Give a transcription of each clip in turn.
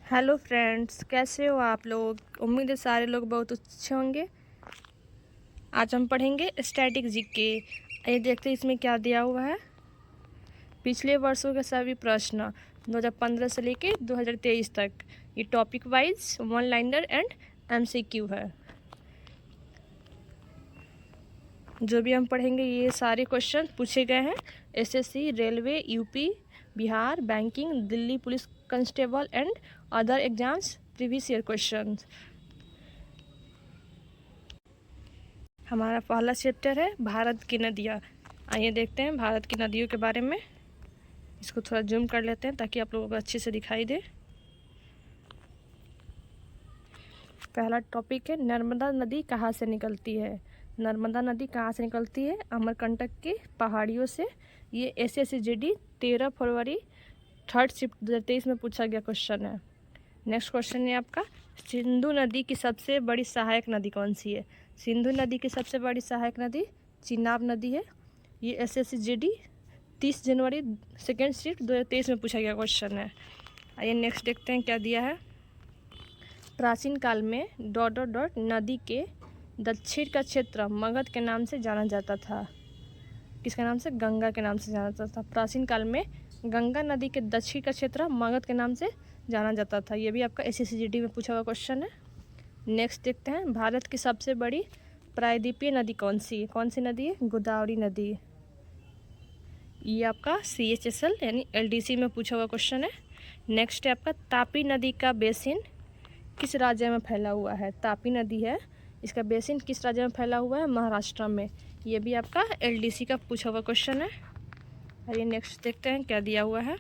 Hello friends, कैसे हो आप लोग। उम्मीद है सारे लोग बहुत अच्छे होंगे। आज हम पढ़ेंगे स्टैटिक जीके। ये देखते हैं इसमें क्या दिया हुआ है। पिछले वर्षों के सभी प्रश्न 2015 से लेके 2023 तक। ये topic wise one liner and MCQ है। जो भी हम पढ़ेंगे ये सारे क्वेश्चन पूछे गए हैं SSC, railway, UP, Bihar, banking, Delhi police constable and other exams previous year question. हमारा पहला चैप्टर है भारत की नदियाँ। आइए देखते हैं भारत की नदियों के बारे में। इसको थोड़ा जूम कर लेते हैं ताकि आप लोगों को अच्छे से दिखाई दे। पहला टॉपिक है नर्मदा नदी कहाँ से निकलती है। नर्मदा नदी कहाँ से निकलती है? अमरकंटक की पहाड़ियों से। ये SSCGD 13 फरवरी 3rd शिफ्ट 2023 में पूछा गया क्वेश्चन है। नेक्स्ट क्वेश्चन है आपका, सिंधु नदी की सबसे बड़ी सहायक नदी कौन सी है? सिंधु नदी की सबसे बड़ी सहायक नदी चिनाब नदी है। ये SSCGD 30 जनवरी 2nd शिफ्ट 2023 में पूछा गया क्वेश्चन है। आइए नेक्स्ट देखते हैं क्या दिया है। प्राचीन काल में ... नदी के दक्षिण का क्षेत्र मगध के नाम से जाना जाता था। किसके नाम से? गंगा के नाम से जाना जाता था। प्राचीन काल में गंगा नदी के दक्षिण का क्षेत्र मगध के नाम से जाना जाता था। ये भी आपका SSCGD में पूछा हुआ क्वेश्चन है। नेक्स्ट देखते हैं, भारत की सबसे बड़ी प्रायद्वीपीय नदी कौन सी है? कौन सी नदी है? गोदावरी नदी। ये आपका CHSL यानी LDC में पूछा हुआ क्वेश्चन है। नेक्स्ट है आपका, तापी नदी का बेसिन किस राज्य में फैला हुआ है? तापी नदी है, इसका बेसिन किस राज्य में फैला हुआ है? महाराष्ट्र में। ये भी आपका LDC का पूछा हुआ क्वेश्चन है। आइए नेक्स्ट देखते हैं क्या दिया हुआ है।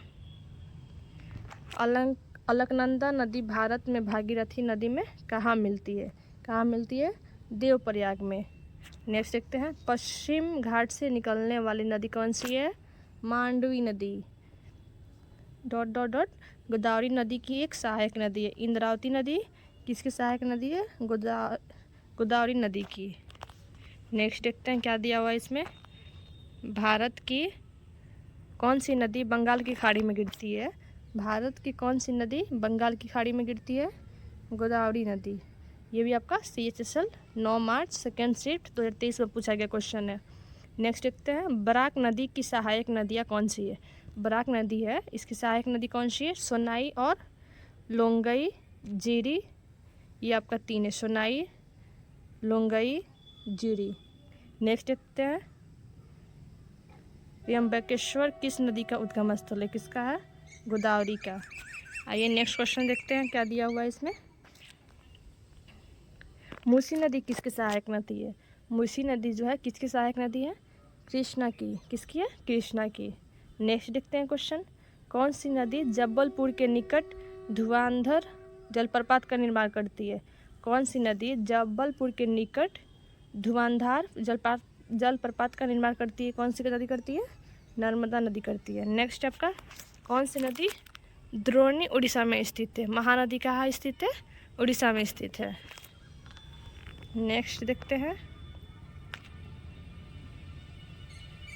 अलकनंदा नदी भारत में भागीरथी नदी में कहाँ मिलती है? कहाँ मिलती है? देवप्रयाग में। नेक्स्ट देखते हैं, पश्चिम घाट से निकलने वाली नदी कौन सी है? मांडवी नदी। ... गोदावरी नदी की एक सहायक नदी है। इंद्रावती नदी किसकी सहायक नदी है? गोदावरी नदी की। नेक्स्ट देखते हैं क्या दिया हुआ है इसमें। भारत की कौन सी नदी बंगाल की खाड़ी में गिरती है? भारत की कौन सी नदी बंगाल की खाड़ी में गिरती है? गोदावरी नदी। ये भी आपका CHSL 9 मार्च 2nd शिफ्ट 2023 में पूछा गया क्वेश्चन है। नेक्स्ट देखते हैं, बराक नदी की सहायक नदियाँ कौन सी है? बराक नदी है, इसकी सहायक नदी कौन सी है? सोनाई और लोंगई जीरी। ये आपका 3 है, सोनाई, लोंगई, जीरी। नेक्स्ट देखते हैं, त्र्यंबकेश्वर किस नदी का उद्गम स्थल है? किसका है? गोदावरी का। आइए नेक्स्ट क्वेश्चन देखते हैं क्या दिया हुआ है इसमें। मूसी नदी किसकी सहायक नदी है? मूसी नदी जो है किसकी सहायक नदी है? कृष्णा की। किसकी है? कृष्णा की। नेक्स्ट देखते हैं क्वेश्चन, कौन सी नदी जबलपुर के निकट धुआंधर जलप्रपात का निर्माण करती है? कौन सी नदी जबलपुर के निकट धुआंधार जलप्रपात का निर्माण करती है? कौन सी नदी करती है? नर्मदा नदी करती है। नेक्स्ट आपका, कौन सी नदी द्रोणी उड़ीसा में स्थित है? महानदी कहाँ स्थित है? उड़ीसा में स्थित है। नेक्स्ट देखते हैं,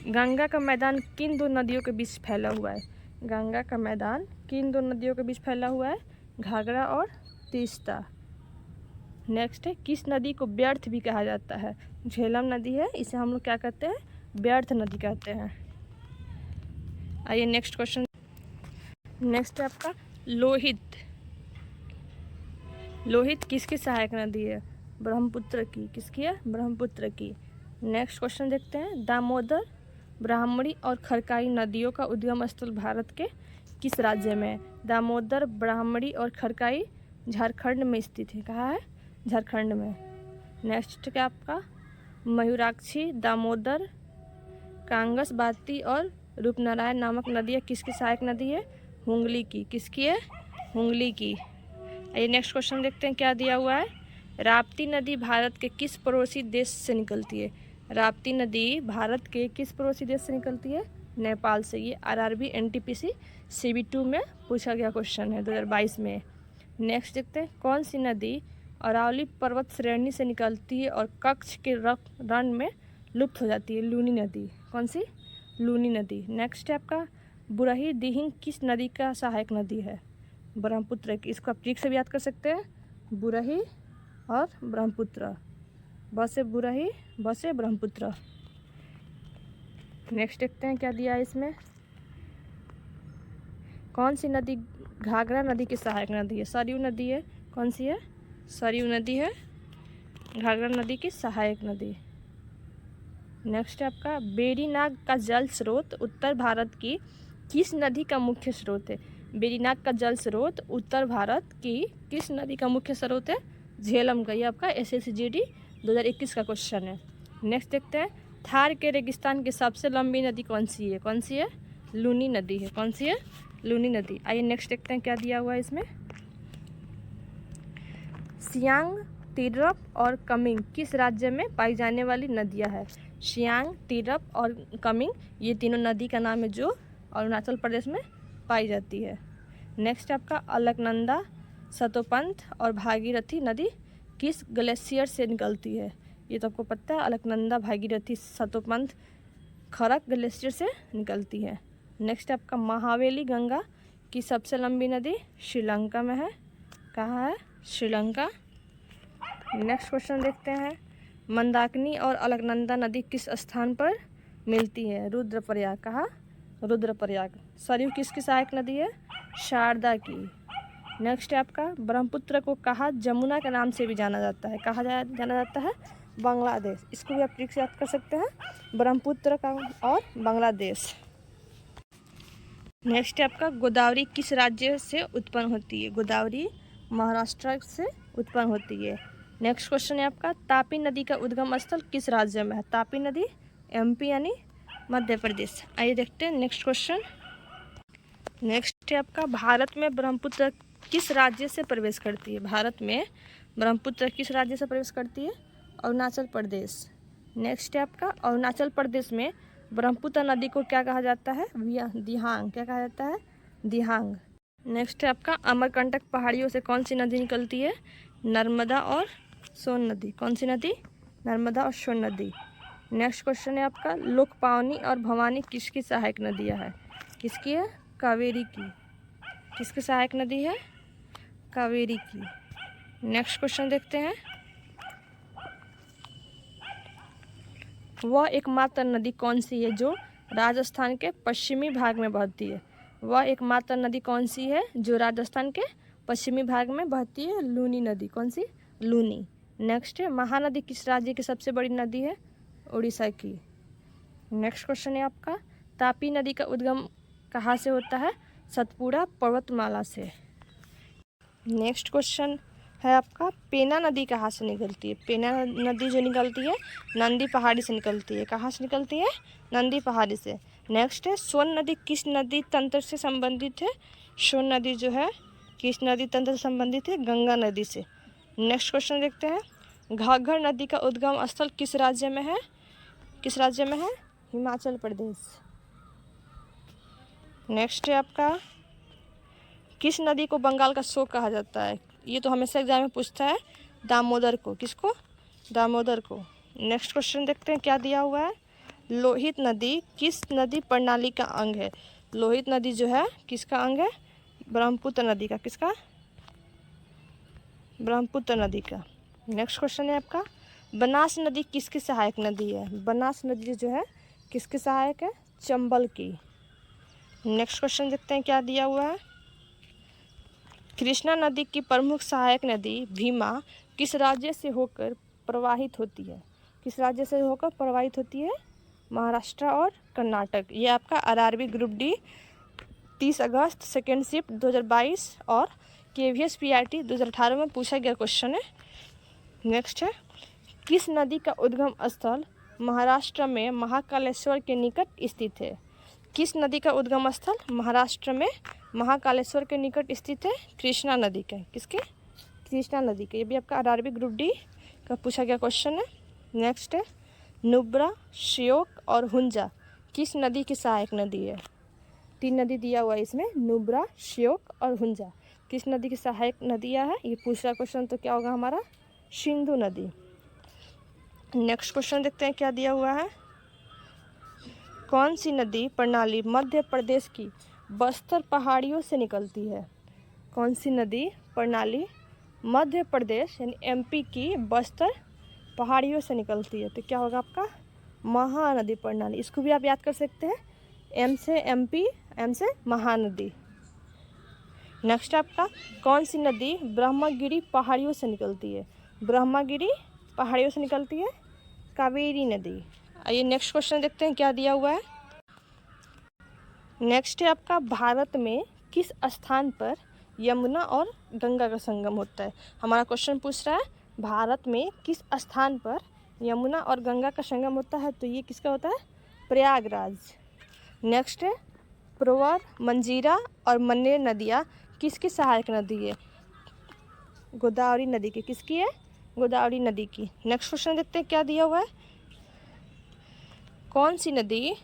गंगा का मैदान किन दो नदियों के बीच फैला हुआ है? गंगा का मैदान किन दो नदियों के बीच फैला हुआ है? घाघरा और तीस्ता। नेक्स्ट है, किस नदी को व्यर्थ भी कहा जाता है? झेलम नदी है, इसे हम लोग क्या कहते हैं? व्यर्थ नदी कहते हैं। आइए नेक्स्ट क्वेश्चन। नेक्स्ट है आपका, लोहित। लोहित किसकी सहायक नदी है? ब्रह्मपुत्र की। किसकी है? ब्रह्मपुत्र की। नेक्स्ट क्वेश्चन देखते हैं, दामोदर, ब्राह्मणी और खरकाई नदियों का उद्गम स्थल भारत के किस राज्य में? दामोदर, ब्राह्मणी और खरकाई झारखंड में स्थित है। कहाँ है? झारखंड में। नेक्स्ट क्या आपका, मयूराक्षी, दामोदर, कांगस, बाती और रूपनारायण नामक नदियाँ किसकी सहायक नदी है? हुगली की। किसकी है? हुगली की। आइए नेक्स्ट क्वेश्चन देखते हैं क्या दिया हुआ है। राप्ती नदी भारत के किस पड़ोसी देश से निकलती है? राप्ती नदी भारत के किस पड़ोसी देश से निकलती है? नेपाल से। ये RRB NTPC CB2 में पूछा गया क्वेश्चन है 2022 में। नेक्स्ट देखते हैं, कौन सी नदी अरावली पर्वत श्रेणी से निकलती है और कच्छ के रण में लुप्त हो जाती है? लूनी नदी। कौन सी? लूनी नदी। नेक्स्ट है आपका, बुरही दिहिंग किस नदी का सहायक नदी है? ब्रह्मपुत्र की, इसको आप ट्रिक से भी याद कर सकते हैं, बुरही और ब्रह्मपुत्र, ब से बुरही, ब से ब्रह्मपुत्र। नेक्स्ट देखते हैं क्या दिया है इसमें। कौन सी नदी घाघरा नदी की सहायक नदी है? सरयू नदी है। कौन सी है? सरयू नदी है घाघरा नदी की सहायक नदी। नेक्स्ट है आपका बेरीनाग का जल स्रोत उत्तर भारत की किस नदी का मुख्य स्रोत है? बेरीनाग का जल स्रोत उत्तर भारत की किस नदी का मुख्य स्रोत है? झेलम का। ये आपका SSGD 2021 का क्वेश्चन है। नेक्स्ट देखते हैं थार के रेगिस्तान की सबसे लंबी नदी कौन सी है? कौन सी है? लूनी नदी है। कौन सी है? लूनी नदी। आइए नेक्स्ट देखते हैं क्या दिया हुआ है इसमें। सियांग, तिरप और कमिंग किस राज्य में पाई जाने वाली नदियां है? सियांग, तिरप और कमिंग ये तीनों नदी का नाम है जो अरुणाचल प्रदेश में पाई जाती है। नेक्स्ट आपका अलकनंदा, सतोपंथ और भागीरथी नदी किस ग्लेशियर से निकलती है? ये तो आपको पता है, अलकनंदा, भागीरथी, सतोपंथ खरक ग्लेशियर से निकलती है। नेक्स्ट आपका महावेली गंगा की सबसे लंबी नदी श्रीलंका में है। कहाँ है? श्रीलंका। नेक्स्ट क्वेश्चन देखते हैं मंदाकिनी और अलकनंदा नदी किस स्थान पर मिलती है? रुद्रप्रयाग। कहाँ? रुद्रप्रयाग। सरयू किसकी सहायक नदी है? शारदा की। नेक्स्ट है आपका ब्रह्मपुत्र को कहाँ जमुना के नाम से भी जाना जाता है? कहाँ जाना जाता है? बांग्लादेश। इसको भी आप ट्रिक से याद कर सकते हैं, ब्रह्मपुत्र का और बांग्लादेश। नेक्स्ट है आपका गोदावरी किस राज्य से उत्पन्न होती है? गोदावरी महाराष्ट्र से उत्पन्न होती है। नेक्स्ट क्वेश्चन है आपका तापी नदी का उद्गम स्थल किस राज्य में है? तापी नदी MP यानी मध्य प्रदेश। आइए देखते हैं नेक्स्ट क्वेश्चन। नेक्स्ट है आपका भारत में ब्रह्मपुत्र किस राज्य से प्रवेश करती है? भारत में ब्रह्मपुत्र किस राज्य से प्रवेश करती है? अरुणाचल प्रदेश। नेक्स्ट है आपका अरुणाचल प्रदेश में ब्रह्मपुत्र नदी को क्या कहा जाता है? दिहांग। क्या कहा जाता है? दिहांग। नेक्स्ट है आपका अमरकंटक पहाड़ियों से कौन सी नदी निकलती है? नर्मदा और सोन नदी। कौन सी नदी? नर्मदा और सोन नदी। नेक्स्ट क्वेश्चन है आपका लोकपावनी और भवानी किसकी सहायक नदियाँ है? किसकी है? कावेरी की। किसकी सहायक नदी है? कावेरी की। नेक्स्ट क्वेश्चन देखते हैं वह एकमात्र नदी कौन सी है जो राजस्थान के पश्चिमी भाग में बहती है? वह एकमात्र नदी कौन सी है जो राजस्थान के पश्चिमी भाग में बहती है? लूनी नदी। कौन सी? लूनी। नेक्स्ट है महानदी किस राज्य की सबसे बड़ी नदी है? उड़ीसा की। नेक्स्ट क्वेश्चन है आपका तापी नदी का उद्गम कहाँ से होता है? सतपुड़ा पर्वतमाला से। नेक्स्ट क्वेश्चन है आपका पेना नदी कहाँ से निकलती है? पेना नदी जो निकलती है नंदी पहाड़ी से निकलती है। कहाँ से निकलती है? नंदी पहाड़ी से। नेक्स्ट है सोन नदी किस नदी तंत्र से संबंधित है? सोन नदी जो है किस नदी तंत्र से संबंधित है? गंगा नदी से। नेक्स्ट क्वेश्चन देखते हैं घाघर नदी का उद्गम स्थल किस राज्य में है? किस राज्य में है? हिमाचल प्रदेश। नेक्स्ट है आपका किस नदी को बंगाल का शोक कहा जाता है? ये तो हमेशा एग्जाम में पूछता है, दामोदर को। किसको? दामोदर को। नेक्स्ट क्वेश्चन देखते हैं क्या दिया हुआ है लोहित नदी किस नदी प्रणाली का अंग है? लोहित नदी जो है किसका अंग है? ब्रह्मपुत्र नदी का। किसका? ब्रह्मपुत्र नदी का। नेक्स्ट क्वेश्चन है आपका बनास नदी किसकी सहायक नदी है? बनास नदी जो है किसकी सहायक है? चंबल की। नेक्स्ट क्वेश्चन देखते हैं क्या दिया हुआ है कृष्णा नदी की प्रमुख सहायक नदी भीमा किस राज्य से होकर प्रवाहित होती है? किस राज्य से होकर प्रवाहित होती है? महाराष्ट्र और कर्नाटक। ये आपका RRB ग्रुप D 30 अगस्त सेकेंड शिफ्ट 2022 और KVS PRT 2018 में पूछा गया क्वेश्चन है। नेक्स्ट है किस नदी का उद्गम स्थल महाराष्ट्र में महाकालेश्वर के निकट स्थित है? किस नदी का उद्गम स्थल महाराष्ट्र में महाकालेश्वर के निकट स्थित है? कृष्णा नदी का। किसके? कृष्णा नदी के। ये भी आपका RRB ग्रुप D का पूछा गया क्वेश्चन है। नेक्स्ट है नुब्रा, श्योक और हुंजा किस नदी की सहायक नदी है? 3 नदी दिया हुआ है इसमें, नुब्रा, श्योक और हुंजा किस नदी की सहायक नदियाँ है? ये पूछा क्वेश्चन तो क्या होगा हमारा? सिंधु नदी। नेक्स्ट क्वेश्चन देखते हैं क्या दिया हुआ है कौन सी नदी प्रणाली मध्य प्रदेश की बस्तर पहाड़ियों से निकलती है? कौन सी नदी प्रणाली मध्य प्रदेश यानी एमपी की बस्तर पहाड़ियों से निकलती है? तो क्या होगा आपका महानदी प्रणाली। इसको भी आप याद कर सकते हैं, एम से एमपी, एम से महानदी। नेक्स्ट आपका कौन सी नदी ब्रह्मगिरी पहाड़ियों से निकलती है? ब्रह्मगिरी पहाड़ियों से निकलती है कावेरी नदी। आइए नेक्स्ट क्वेश्चन देखते हैं क्या दिया हुआ है। नेक्स्ट है आपका भारत में किस स्थान पर यमुना और गंगा का संगम होता है? हमारा क्वेश्चन पूछ रहा है भारत में किस स्थान पर यमुना और गंगा का संगम होता है? तो ये किसका होता है? प्रयागराज। नेक्स्ट है प्रवर, मंजीरा और मन्नेर नदियाँ किसकी सहायक नदी है? गोदावरी नदी की। किसकी है? गोदावरी नदी की। नेक्स्ट क्वेश्चन देखते हैं क्या दिया हुआ है। कौन सी नदी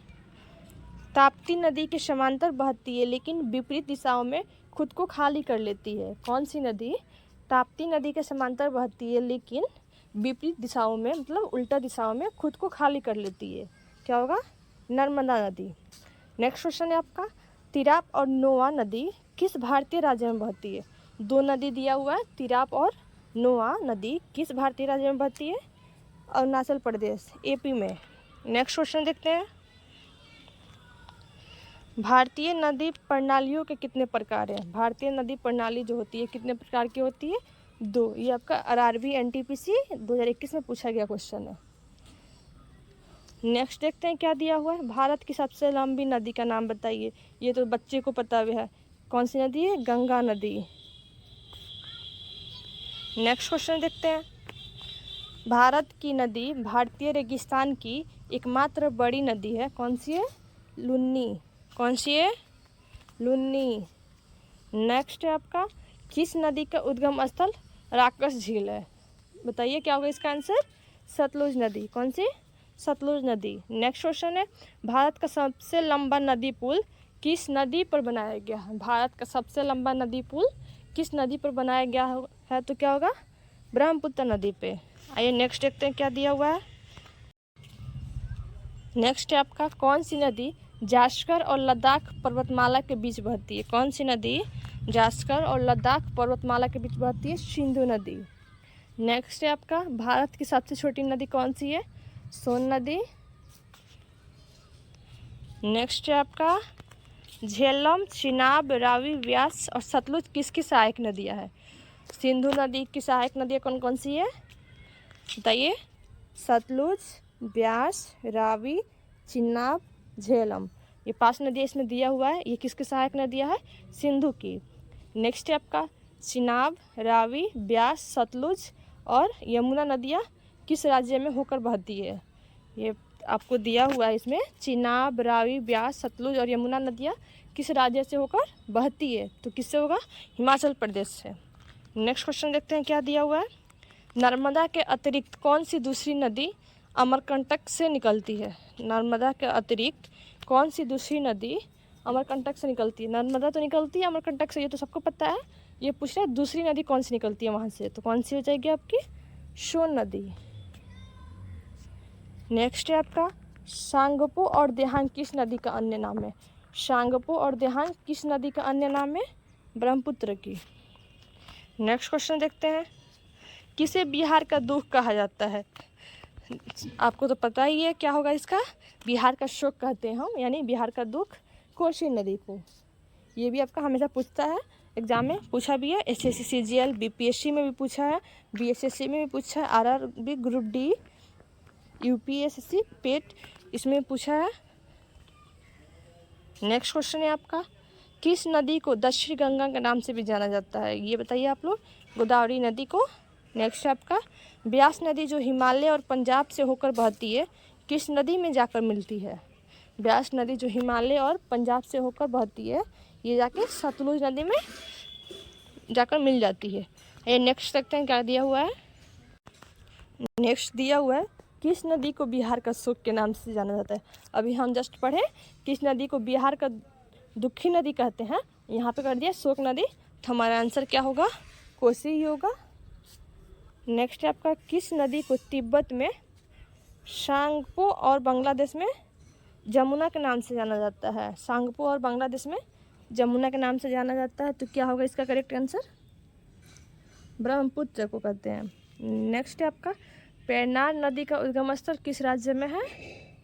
ताप्ती नदी के समांतर बहती है लेकिन विपरीत दिशाओं में खुद को खाली कर लेती है? कौन सी नदी ताप्ती नदी के समांतर बहती है लेकिन विपरीत दिशाओं में, मतलब उल्टा दिशाओं में खुद को खाली कर लेती है? क्या होगा? नर्मदा नदी। नेक्स्ट क्वेश्चन है आपका तिराप और नोआ नदी किस भारतीय राज्य में बहती है? दो नदी दिया हुआ है, तिराप और नोआ नदी किस भारतीय राज्य में बहती है? अरुणाचल प्रदेश, एपी में। नेक्स्ट क्वेश्चन देखते हैं भारतीय नदी प्रणालियों के कितने प्रकार हैं? भारतीय नदी प्रणाली जो होती है कितने प्रकार की होती है? दो। ये आपका आरआरबी एनटीपीसी 2021 में पूछा गया क्वेश्चन है। नेक्स्ट देखते हैं क्या दिया हुआ है। भारत की सबसे लंबी नदी का नाम बताइए। ये तो बच्चे को पता भी है, कौन सी नदी है? गंगा नदी। नेक्स्ट क्वेश्चन देखते हैं भारत की नदी भारतीय रेगिस्तान की एकमात्र बड़ी नदी है, कौन सी है? लुनी। कौन सी है? लुनी। नेक्स्ट है आपका किस नदी का उद्गम स्थल राकस झील है? बताइए क्या होगा इसका आंसर? सतलुज नदी। कौन सी? सतलुज नदी। नेक्स्ट क्वेश्चन है भारत का सबसे लंबा नदी पुल किस नदी पर बनाया गया है? भारत का सबसे लंबा नदी पुल किस नदी पर बनाया गया है? तो क्या होगा? ब्रह्मपुत्र नदी पे। आइए नेक्स्ट देखते हैं क्या दिया हुआ है। नेक्स्ट है आपका कौन सी नदी जास्कर और लद्दाख पर्वतमाला के बीच बहती है? कौन सी नदी जास्कर और लद्दाख पर्वतमाला के बीच बहती है? सिंधु नदी। नेक्स्ट है आपका भारत की सबसे छोटी नदी कौन सी है? सोन नदी। नेक्स्ट है आपका झेलम, चिनाब, रावी, व्यास और सतलुज किसकी सहायक नदियाँ है? सिंधु नदी की सहायक नदियाँ कौन कौन सी है बताइए? सतलुज, व्यास, रावी, चिनाब, झेलम। ये 5 नदियाँ इसमें दिया हुआ है। ये किसकी सहायक नदियाँ है? सिंधु की। नेक्स्ट है आपका चिनाब, रावी, व्यास, सतलुज और यमुना नदियाँ किस राज्य में होकर बहती है? ये आपको दिया हुआ है इसमें, चिनाब, रावी, व्यास, सतलुज और यमुना नदियाँ किस राज्य से होकर बहती है? तो किससे होगा? हिमाचल प्रदेश से। नेक्स्ट क्वेश्चन देखते हैं क्या दिया हुआ है। नर्मदा के अतिरिक्त कौन सी दूसरी नदी अमरकंटक से निकलती है? नर्मदा के अतिरिक्त कौन सी दूसरी नदी अमरकंटक से निकलती है? नर्मदा तो निकलती है अमरकंटक से, ये तो सबको पता है। ये पूछ रहा है दूसरी नदी कौन सी निकलती है वहाँ से, तो कौन सी हो जाएगी आपकी? सोन नदी। नेक्स्ट है आपका सांगपो और देहांग किस नदी का अन्य नाम है? सांगपो और देहांग किस नदी का अन्य नाम है? ब्रह्मपुत्र की। नेक्स्ट क्वेश्चन देखते हैं किसे बिहार का दुख कहा जाता है? आपको तो पता ही है क्या होगा इसका? बिहार का शोक कहते हैं हम, यानी बिहार का दुख कोसी नदी को। ये भी आपका हमेशा पूछता है, एग्जाम में पूछा भी है। एसएससी, सीजीएल, बीपीएससी में भी पूछा है, बीएसएससी में भी पूछा है, आरआरबी ग्रुप डी, यूपीएससी, पेट, इसमें पूछा है। नेक्स्ट क्वेश्चन है आपका किस नदी को दक्षिण गंगा के नाम से भी जाना जाता है? ये बताइए आप लोग। गोदावरी नदी को। नेक्स्ट है आपका ब्यास नदी जो हिमालय और पंजाब से होकर बहती है किस नदी में जाकर मिलती है? ब्यास नदी जो हिमालय और पंजाब से होकर बहती है ये जाके सतलुज नदी में जाकर मिल जाती है। ये नेक्स्ट देखते हैं क्या दिया हुआ है। नेक्स्ट दिया हुआ है किस नदी को बिहार का शोक के नाम से जाना जाता है? अभी हम जस्ट पढ़े किस नदी को बिहार का दुखी नदी कहते हैं, यहाँ पे कर दिया शोक नदी, तो हमारा आंसर क्या होगा? कोसी ही होगा। नेक्स्ट है आपका किस नदी को तिब्बत में सांगपो और बांग्लादेश में जमुना के नाम से जाना जाता है? सांगपो और बांग्लादेश में जमुना के नाम से जाना जाता है, तो क्या होगा इसका करेक्ट आंसर? ब्रह्मपुत्र को कहते हैं। नेक्स्ट है आपका पेन्नार नदी का उद्गम स्थल किस राज्य में है?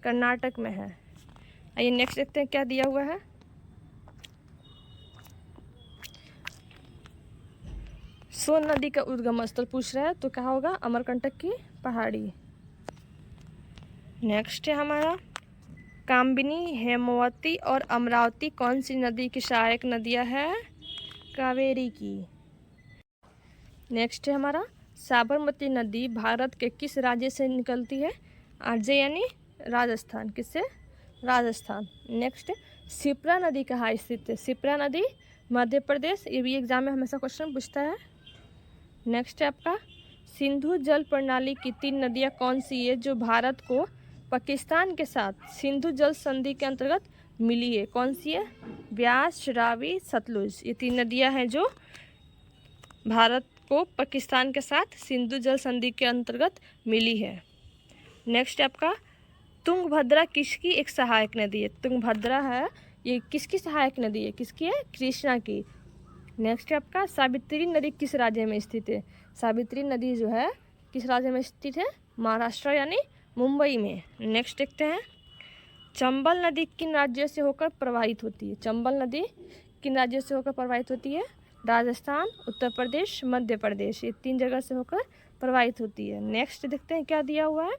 कर्नाटक में है। आइए नेक्स्ट देखते हैं क्या दिया हुआ है। सोन नदी का उद्गम स्थल पूछ रहा है, तो क्या होगा? अमरकंटक की पहाड़ी। नेक्स्ट है हमारा कामबिनी, हेमवती और अमरावती कौन सी नदी की सहायक नदियां हैं? कावेरी की। नेक्स्ट है हमारा साबरमती नदी भारत के किस राज्य से निकलती है? राज्य यानी राजस्थान। किससे? राजस्थान। नेक्स्ट शिप्रा नदी कहाँ स्थित है? शिप्रा नदी मध्य प्रदेश। ये भी एग्जाम में हमेशा क्वेश्चन पूछता है। नेक्स्ट है आपका सिंधु जल प्रणाली की 3 नदियाँ कौन सी है जो भारत को पाकिस्तान के साथ सिंधु जल संधि के अंतर्गत मिली है? कौन सी है? ब्यास, रावी, सतलुज। ये 3 नदियाँ हैं जो भारत को पाकिस्तान के साथ सिंधु जल संधि के अंतर्गत मिली है। नेक्स्ट आपका तुंगभद्रा किसकी एक सहायक नदी है? तुंगभद्रा है ये किसकी सहायक नदी है? किसकी है? कृष्णा की। नेक्स्ट है आपका सावित्री नदी किस राज्य में स्थित है? सावित्री नदी जो है किस राज्य में स्थित है? महाराष्ट्र यानी मुंबई में। नेक्स्ट देखते हैं चंबल नदी किन राज्यों से होकर प्रवाहित होती है? चंबल नदी किन राज्यों से होकर प्रवाहित होती है? राजस्थान, उत्तर प्रदेश, मध्य प्रदेश। ये 3 जगह से होकर प्रवाहित होती है। नेक्स्ट देखते हैं क्या दिया हुआ है।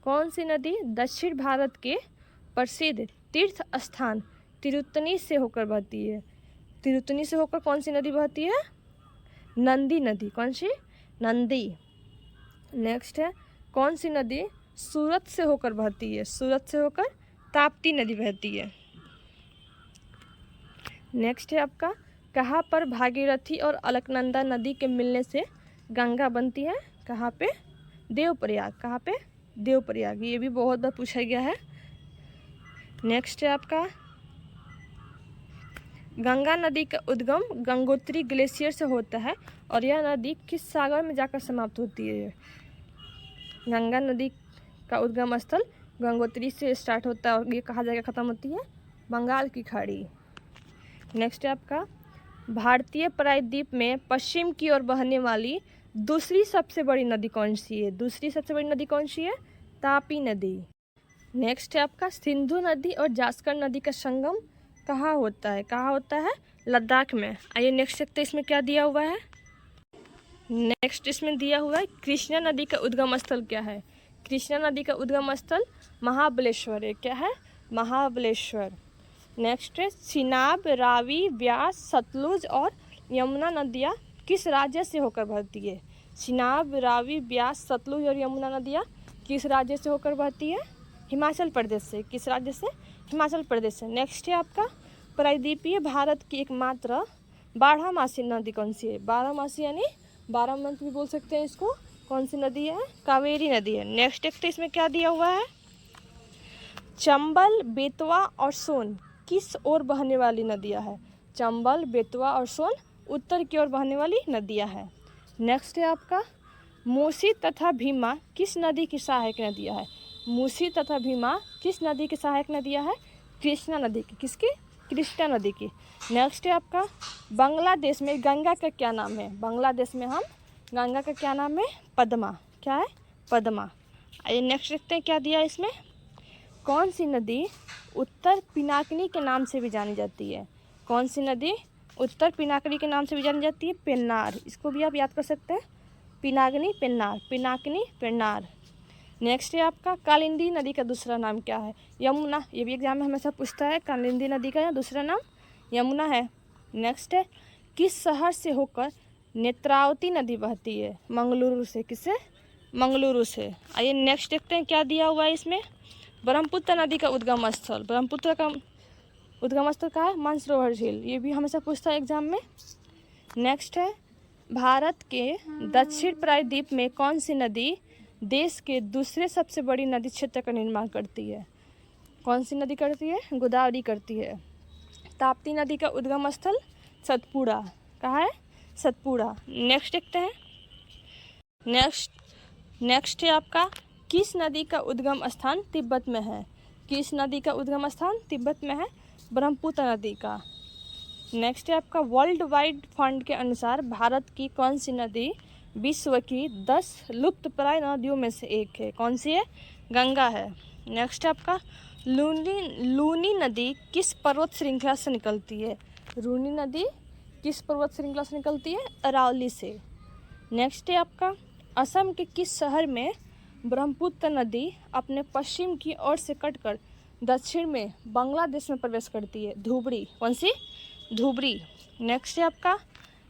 कौन सी नदी दक्षिण भारत के प्रसिद्ध तीर्थ स्थान तिरुत्तनी से होकर बहती है? तिरुत्तनी से होकर कौन सी नदी बहती है? नंदी नदी। कौन सी? नंदी। नेक्स्ट है कौन सी नदी सूरत से होकर बहती है? सूरत से होकर ताप्ती नदी बहती है। नेक्स्ट है आपका कहाँ पर भागीरथी और अलकनंदा नदी के मिलने से गंगा बनती है? कहाँ पे? देवप्रयाग। कहाँ पे? देवप्रयाग। ये भी बहुत बार पूछा गया है। नेक्स्ट है आपका गंगा नदी का उद्गम गंगोत्री ग्लेशियर से होता है और यह नदी किस सागर में जाकर समाप्त होती है? गंगा नदी का उद्गम स्थल गंगोत्री से स्टार्ट होता है और ये कहाँ जाकर ख़त्म होती है? बंगाल की खाड़ी। नेक्स्ट है आपका भारतीय प्रायद्वीप में पश्चिम की ओर बहने वाली दूसरी सबसे बड़ी नदी कौन सी है? दूसरी सबसे बड़ी नदी कौन सी है? तापी नदी। नेक्स्ट है आपका सिंधु नदी और जास्कर नदी का संगम कहाँ होता है? कहाँ होता है? लद्दाख में। आइए नेक्स्ट देखते हैं इसमें क्या दिया हुआ है। नेक्स्ट इसमें दिया हुआ है कृष्णा नदी का उद्गम स्थल क्या है? कृष्णा नदी का उद्गम स्थल महाबलेश्वर है। क्या है? महाबलेश्वर। नेक्स्ट है चिनाब, रावी, व्यास, सतलुज और यमुना नदियाँ किस राज्य से होकर बहती है? चिनाब, रावी, व्यास, सतलुज और यमुना नदियाँ किस राज्य से होकर बहती है? हिमाचल प्रदेश से। किस राज्य से? हिमाचल प्रदेश से। नेक्स्ट है आपका प्रायद्वीपीय भारत की एकमात्र बारहमासी नदी कौन सी है? बारहमासी यानी 12 मंथ भी बोल सकते हैं इसको। कौन सी नदी है? कावेरी नदी है। नेक्स्ट देखते इसमें क्या दिया हुआ है। चंबल, बेतवा और सोन किस ओर बहने वाली नदियाँ है? चंबल, बेतवा और सोन उत्तर की ओर बहने वाली नदियाँ है। नेक्स्ट है आपका मूसी तथा भीमा किस नदी की सहायक नदियाँ है? मूसी तथा भीमा किस नदी की सहायक नदियाँ है? कृष्णा नदी की। किसकी? कृष्णा नदी की। नेक्स्ट है आपका बांग्लादेश में गंगा का क्या नाम है? बांग्लादेश में हम गंगा का क्या नाम है? पद्मा। क्या है? पद्मा। आइए नेक्स्ट देखते हैं क्या दिया है इसमें। कौन सी नदी उत्तर पिनाकिनी के नाम से भी जानी जाती है? कौन सी नदी उत्तर पिनाकिनी के नाम से भी जानी जाती है? पेन्नार। इसको भी आप याद कर सकते हैं। पिनाकिनी, पेन्नार। पिनाकिनी, पेन्नार। नेक्स्ट है आपका कालिंदी नदी का दूसरा नाम क्या है? यमुना। ये भी एग्जाम में हमेशा पूछता है। कालिंदी नदी का दूसरा नाम यमुना है। नेक्स्ट है किस शहर से होकर नेत्रावती नदी बहती है? मंगलुरु से। किससे? मंगलुरु से। आइए नेक्स्ट देखते हैं क्या दिया हुआ है इसमें। ब्रह्मपुत्र नदी का उद्गम स्थल। ब्रह्मपुत्र का उद्गम स्थल कहाँ है? मानसरोवर झील। ये भी हमेशा पूछता है एग्जाम में। नेक्स्ट है भारत के दक्षिण प्रायद्वीप में कौन सी नदी देश के दूसरे सबसे बड़ी नदी क्षेत्र का निर्माण करती है? कौन सी नदी करती है? गोदावरी करती है। ताप्ती नदी का उद्गम स्थल सतपुड़ा। कहाँ है? सतपुड़ा। नेक्स्ट देखते हैं। नेक्स्ट है आपका किस नदी का उद्गम स्थान तिब्बत में है? किस नदी का उद्गम स्थान तिब्बत में है? ब्रह्मपुत्र नदी का। नेक्स्ट है आपका वर्ल्ड वाइड फंड के अनुसार भारत की कौन सी नदी विश्व की 10 लुप्तप्राय नदियों में से एक है? कौन सी है? गंगा है। नेक्स्ट है आपका लूनी नदी किस पर्वत श्रृंखला से निकलती है? लूनी नदी किस पर्वत श्रृंखला से निकलती है? अरावली से। नेक्स्ट है आपका असम के किस शहर में ब्रह्मपुत्र नदी अपने पश्चिम की ओर से कटकर दक्षिण में बांग्लादेश में प्रवेश करती है? धुबरी। कौन सी? धुबरी। नेक्स्ट है आपका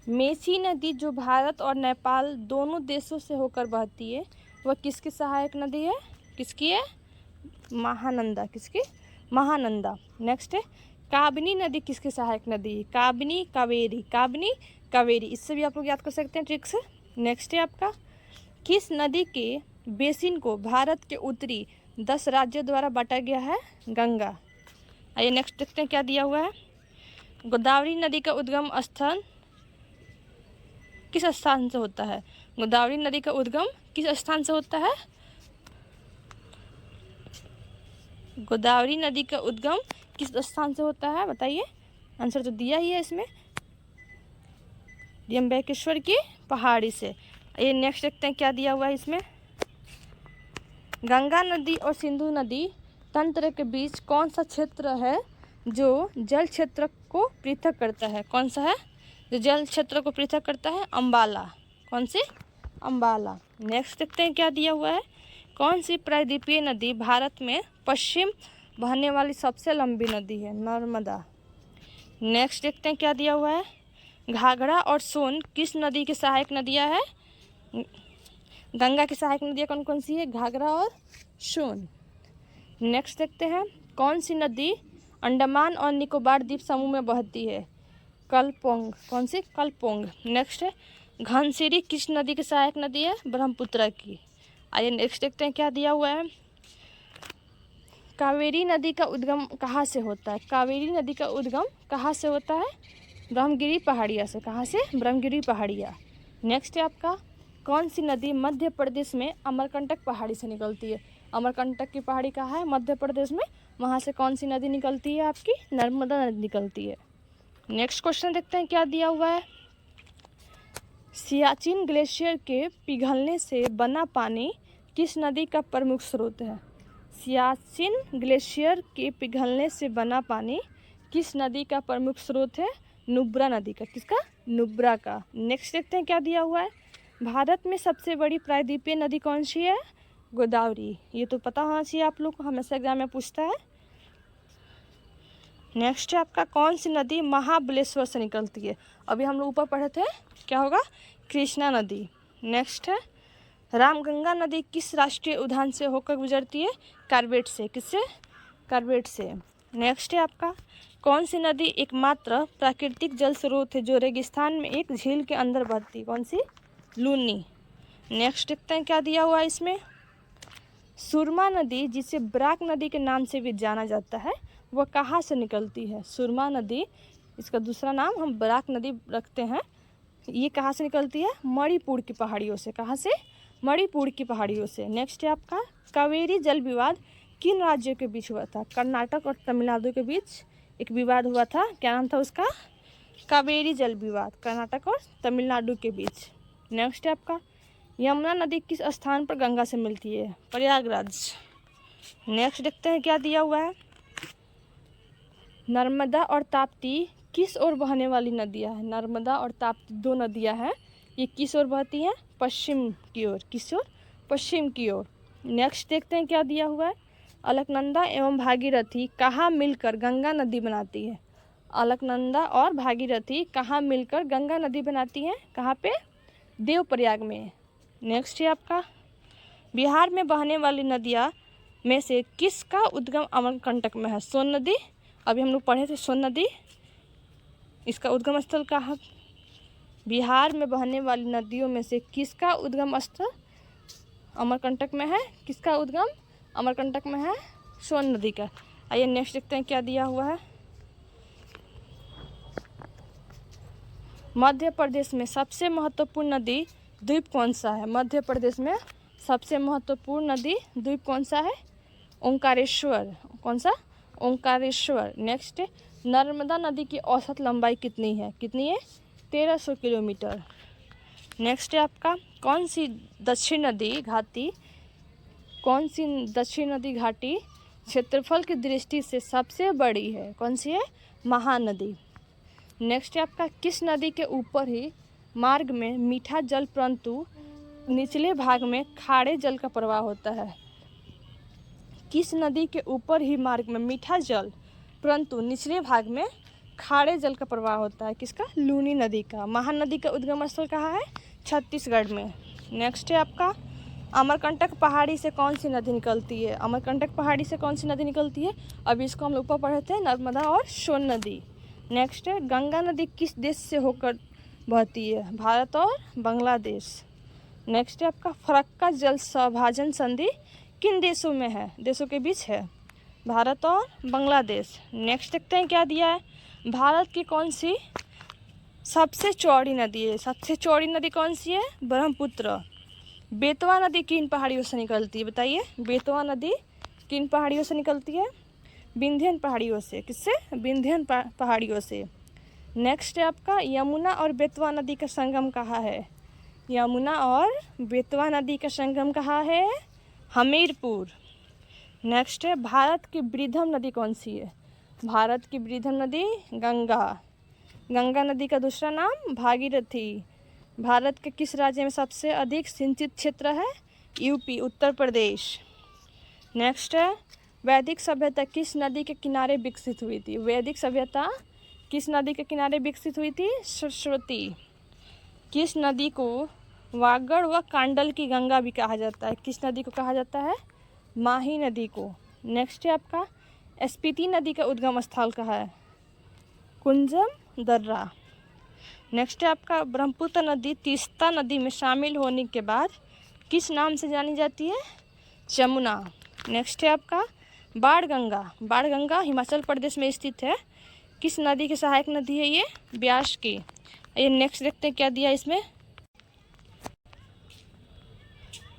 मेची नदी जो भारत और नेपाल दोनों देशों से होकर बहती है वह किसकी सहायक नदी है? किसकी है? महानंदा। किसकी? महानंदा। नेक्स्ट है काबिनी नदी किसकी सहायक नदी है? काबिनी कावेरी। काबिनी कावेरी। इससे भी आप लोग याद कर सकते हैं ट्रिक से। नेक्स्ट है आपका किस नदी के बेसिन को भारत के उत्तरी 10 राज्यों द्वारा बांटा गया है? गंगा। आइए नेक्स्ट देखते हैं क्या दिया हुआ है। गोदावरी नदी का उद्गम स्थान किस स्थान से होता है? गोदावरी नदी का उद्गम किस स्थान से होता है? गोदावरी नदी का उद्गम किस स्थान से होता है? बताइए। आंसर तो दिया ही है इसमें, त्र्यंबकेश्वर की पहाड़ी से। ये नेक्स्ट देखते हैं क्या दिया हुआ है इसमें। गंगा नदी और सिंधु नदी तंत्र के बीच कौन सा क्षेत्र है जो जल क्षेत्र को पृथक करता है? कौन सा है जो जल क्षेत्र को पृथक करता है? अम्बाला। कौन सी? अम्बाला। नेक्स्ट देखते हैं क्या दिया हुआ है। कौन सी प्रायद्वीपीय नदी भारत में पश्चिम बहने वाली सबसे लंबी नदी है? नर्मदा। नेक्स्ट देखते हैं क्या दिया हुआ है। घाघरा और सोन किस नदी की सहायक नदियाँ है? गंगा की सहायक नदियाँ कौन कौन सी है? घाघरा और सोन। नेक्स्ट देखते हैं कौन सी नदी अंडमान और निकोबार द्वीप समूह में बहती है? कलपोंग। कौन सी? कलपोंग। नेक्स्ट है घनसिरी किस नदी की सहायक नदी है? ब्रह्मपुत्र की। आइए नेक्स्ट देखते हैं क्या दिया हुआ है। कावेरी नदी का उद्गम कहाँ से होता है? कावेरी नदी का उद्गम कहाँ से होता है? ब्रह्मगिरी पहाड़िया से। कहाँ से? ब्रह्मगिरी पहाड़िया। नेक्स्ट है आपका कौन सी नदी मध्य प्रदेश में अमरकंटक पहाड़ी से निकलती है? अमरकंटक की पहाड़ी कहाँ है? मध्य प्रदेश में। वहाँ से कौन सी नदी निकलती है? आपकी नर्मदा नदी निकलती है। नेक्स्ट क्वेश्चन देखते हैं क्या दिया हुआ है। सियाचिन ग्लेशियर के पिघलने से बना पानी किस नदी का प्रमुख स्रोत है? सियाचिन ग्लेशियर के पिघलने से बना पानी किस नदी का प्रमुख स्रोत है? नुब्रा नदी का। किसका? नुब्रा का। नेक्स्ट देखते हैं क्या दिया हुआ है। भारत में सबसे बड़ी प्रायद्वीपीय नदी कौन सी है? गोदावरी। ये तो पता होना चाहिए आप लोग को, हमेशा एग्जाम में पूछता है। नेक्स्ट है आपका कौन सी नदी महाबलेश्वर से निकलती है? अभी हम लोग ऊपर पढ़े थे, क्या होगा? कृष्णा नदी। नेक्स्ट है रामगंगा नदी किस राष्ट्रीय उद्यान से होकर गुजरती है? कार्बेट से। किससे? कार्बेट से। नेक्स्ट है आपका कौन सी नदी एकमात्र प्राकृतिक जल स्रोत है जो रेगिस्तान में एक झील के अंदर बहती है? कौन सी? लूनी। नेक्स्ट देखते हैं क्या दिया हुआ है इसमें। सुरमा नदी जिसे बराक नदी के नाम से भी जाना जाता है वह कहाँ से निकलती है? सुरमा नदी, इसका दूसरा नाम हम बराक नदी रखते हैं। ये कहाँ से निकलती है? मणिपुर की पहाड़ियों से। कहाँ से? मणिपुर की पहाड़ियों से। नेक्स्ट है आपका कावेरी जल विवाद किन राज्यों के बीच हुआ था? कर्नाटक और तमिलनाडु के बीच एक विवाद हुआ था। क्या नाम था उसका? कावेरी जल विवाद, कर्नाटक और तमिलनाडु के बीच। नेक्स्ट है आपका यमुना नदी किस स्थान पर गंगा से मिलती है? प्रयागराज। नेक्स्ट देखते हैं क्या दिया हुआ है। नर्मदा और ताप्ती किस ओर बहने वाली नदियाँ हैं? नर्मदा और ताप्ती दो नदियाँ हैं, ये किस ओर बहती हैं? पश्चिम की ओर। किस ओर? पश्चिम की ओर। नेक्स्ट देखते हैं क्या दिया हुआ है। अलकनंदा एवं भागीरथी कहाँ मिलकर गंगा नदी बनाती है? अलकनंदा और भागीरथी कहाँ मिलकर गंगा नदी बनाती हैं? कहाँ पे? देवप्रयाग में। नेक्स्ट है आपका बिहार में बहने वाली नदियाँ में से किसका उद्गम अमरकंटक में है? सोन नदी। अभी हम लोग पढ़े थे सोन नदी, इसका उद्गम स्थल कहाँ? बिहार में बहने वाली नदियों में से किसका उद्गम स्थल अमरकंटक में है? किसका उद्गम अमरकंटक में है? सोन नदी का। आइए नेक्स्ट देखते हैं क्या दिया हुआ है। मध्य प्रदेश में सबसे महत्वपूर्ण नदी द्वीप कौन सा है? मध्य प्रदेश में सबसे महत्वपूर्ण नदी द्वीप कौन सा है? ओंकारेश्वर। कौन सा? ओंकारेश्वर। नेक्स्ट नर्मदा नदी की औसत लंबाई कितनी है? 1300 किलोमीटर। नेक्स्ट है आपका, कौन सी दक्षिण नदी घाटी क्षेत्रफल की दृष्टि से सबसे बड़ी है? कौन सी है? महानदी। नेक्स्ट है आपका, किस नदी के ऊपर ही मार्ग में मीठा जल परंतु निचले भाग में खारे जल का प्रवाह होता है? किस नदी के ऊपर ही मार्ग में मीठा जल परंतु निचले भाग में खारे जल का प्रवाह होता है? किसका? लूनी नदी का। महानदी का उद्गम स्थल कहाँ है? छत्तीसगढ़ में। नेक्स्ट है आपका, अमरकंटक पहाड़ी से कौन सी नदी निकलती है? अमरकंटक पहाड़ी से कौन सी नदी निकलती है? अभी इसको हम लोग ऊपर पढ़े थे, नर्मदा और सोन नदी। नेक्स्ट है, गंगा नदी किस देश से होकर बहती है? भारत और बांग्लादेश। नेक्स्ट है आपका, फरक्का जल सभाजन संधि किन देशों में है? देशों के बीच है, भारत और बांग्लादेश। नेक्स्ट देखते हैं क्या दिया है, भारत की कौन सी सबसे चौड़ी नदी है? सबसे चौड़ी नदी कौन सी है? ब्रह्मपुत्र। बेतवा नदी किन पहाड़ियों से निकलती है? बताइए, बेतवा नदी किन पहाड़ियों से निकलती है? विंध्यन पहाड़ियों से। किससे? विंध्यन पहाड़ियों से। नेक्स्ट है आपका, यमुना और बेतवा नदी का संगम कहाँ है? यमुना और बेतवा नदी का संगम कहाँ है? हमीरपुर। नेक्स्ट है, भारत की वृद्धम नदी कौन सी है? भारत की वृद्धम नदी गंगा। गंगा नदी का दूसरा नाम भागीरथी। भारत के किस राज्य में सबसे अधिक सिंचित क्षेत्र है? यूपी, उत्तर प्रदेश। नेक्स्ट है, वैदिक सभ्यता किस नदी के किनारे विकसित हुई थी? वैदिक सभ्यता किस नदी के किनारे विकसित हुई थी? सरस्वती। किस नदी को वागड़ व कांडल की गंगा भी कहा जाता है? किस नदी को कहा जाता है? माही नदी को। नेक्स्ट है आपका, स्पीति नदी का उद्गम स्थल कहाँ है? कुंजम दर्रा। नेक्स्ट है आपका, ब्रह्मपुत्र नदी तीस्ता नदी में शामिल होने के बाद किस नाम से जानी जाती है? जमुना। नेक्स्ट है आपका, बाणगंगा। बाणगंगा हिमाचल प्रदेश में स्थित है। किस नदी की सहायक नदी है ये? ब्यास की। ये नेक्स्ट देखते हैं क्या दिया इसमें।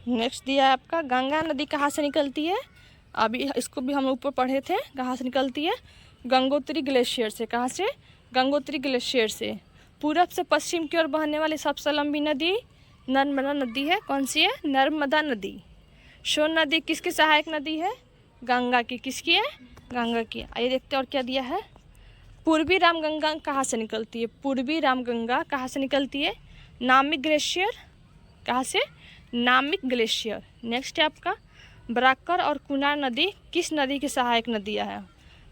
नेक्स्ट दिया है आपका, गंगा नदी कहाँ से निकलती है? अभी इसको भी हम ऊपर पढ़े थे, कहाँ से निकलती है? गंगोत्री ग्लेशियर से। कहाँ से? गंगोत्री ग्लेशियर से। पूरब से पश्चिम की ओर बहने वाली सबसे लंबी नदी नर्मदा नदी है। कौन सी है? नर्मदा नदी। सोन नदी किसकी सहायक नदी है? गंगा की। किसकी है? गंगा की। आइए देखते हैं और क्या दिया है। पूर्वी रामगंगा कहाँ से निकलती है? पूर्वी रामगंगा कहाँ से निकलती है? नामिक ग्लेशियर। कहाँ से? नामिक ग्लेशियर। नेक्स्ट है आपका, बराकर और कुनार नदी किस नदी की सहायक नदियाँ है?